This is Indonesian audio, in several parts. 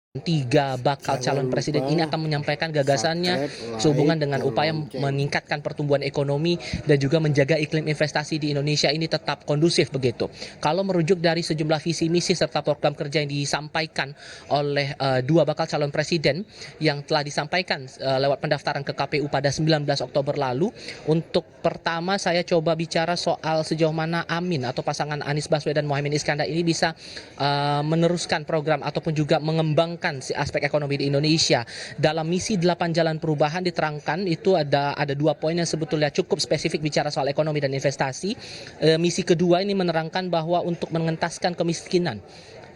Tiga bakal calon presiden ini akan menyampaikan gagasannya sehubungan dengan upaya meningkatkan pertumbuhan ekonomi dan juga menjaga iklim investasi di Indonesia ini tetap kondusif begitu. Kalau merujuk dari sejumlah visi misi serta program kerja yang disampaikan oleh dua bakal calon presiden yang telah disampaikan lewat pendaftaran ke KPU pada 19 Oktober lalu, untuk pertama saya coba bicara soal sejauh mana Amin atau pasangan Anies Baswedan Mohaimin Iskandar ini bisa meneruskan program ataupun juga mengembangkan si aspek ekonomi di Indonesia. Dalam misi 8 jalan perubahan diterangkan itu ada 2 poin yang sebetulnya cukup spesifik bicara soal ekonomi dan investasi. Misi kedua ini menerangkan bahwa untuk mengentaskan kemiskinan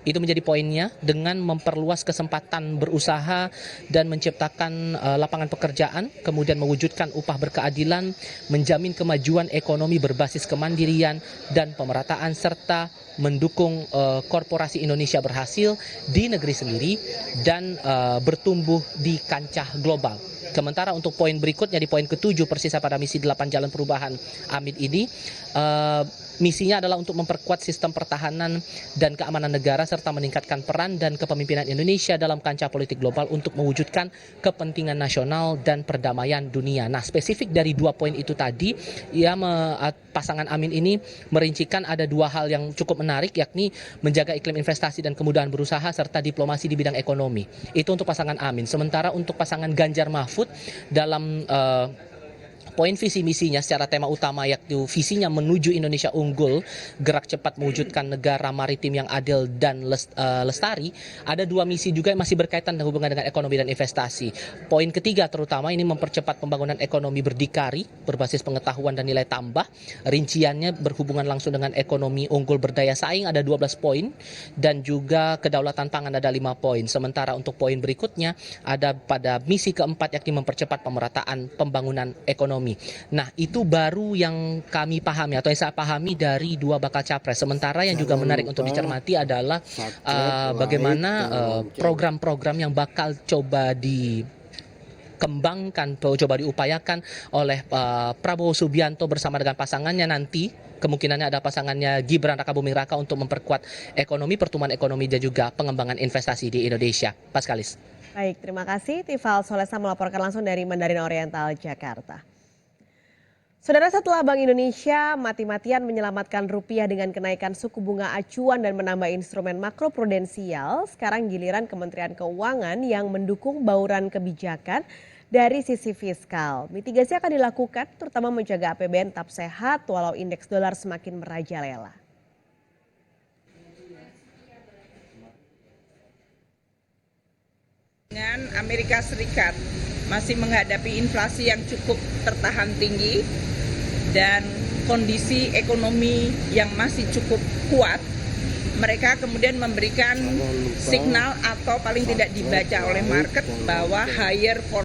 itu menjadi poinnya dengan memperluas kesempatan berusaha dan menciptakan lapangan pekerjaan, kemudian mewujudkan upah berkeadilan, menjamin kemajuan ekonomi berbasis kemandirian dan pemerataan, serta mendukung korporasi Indonesia berhasil di negeri sendiri dan bertumbuh di kancah global. Sementara untuk poin berikutnya di poin ke-7 persisa pada misi 8 jalan perubahan Amin ini, misinya adalah untuk memperkuat sistem pertahanan dan keamanan negara serta meningkatkan peran dan kepemimpinan Indonesia dalam kancah politik global untuk mewujudkan kepentingan nasional dan perdamaian dunia. Nah, spesifik dari 2 poin itu tadi, pasangan Amin ini merincikan ada 2 hal yang cukup menarik, yakni menjaga iklim investasi dan kemudahan berusaha serta diplomasi di bidang ekonomi. Itu untuk pasangan Amin. Sementara untuk pasangan Ganjar Mahfud dalam poin visi misinya secara tema utama, yaitu visinya menuju Indonesia unggul, gerak cepat mewujudkan negara maritim yang adil dan lestari. Ada 2 misi juga yang masih berkaitan dengan hubungan dengan ekonomi dan investasi. Poin ketiga terutama ini mempercepat pembangunan ekonomi berdikari berbasis pengetahuan dan nilai tambah. Rinciannya berhubungan langsung dengan ekonomi unggul berdaya saing ada 12 poin dan juga kedaulatan pangan ada 5 poin. Sementara untuk poin berikutnya ada pada misi keempat, yakni mempercepat pemerataan pembangunan ekonomi. Nah, itu baru yang kami pahami atau yang saya pahami dari 2 bakal capres. Sementara yang juga menarik untuk dicermati adalah bagaimana program-program yang bakal coba dikembangkan, coba diupayakan oleh Prabowo Subianto bersama dengan pasangannya nanti. Kemungkinannya ada pasangannya Gibran Rakabuming Raka untuk memperkuat ekonomi, pertumbuhan ekonomi dan juga pengembangan investasi di Indonesia. Paskalis. Baik, terima kasih. Tifal Solesa melaporkan langsung dari Mandarin Oriental, Jakarta. Saudara, setelah Bank Indonesia mati-matian menyelamatkan rupiah dengan kenaikan suku bunga acuan dan menambah instrumen makroprudensial, sekarang giliran Kementerian Keuangan yang mendukung bauran kebijakan dari sisi fiskal. Mitigasi akan dilakukan terutama menjaga APBN tetap sehat walau indeks dolar semakin merajalela. Dengan Amerika Serikat masih menghadapi inflasi yang cukup tertahan tinggi dan kondisi ekonomi yang masih cukup kuat, mereka kemudian memberikan signal atau paling tidak dibaca oleh market bahwa higher for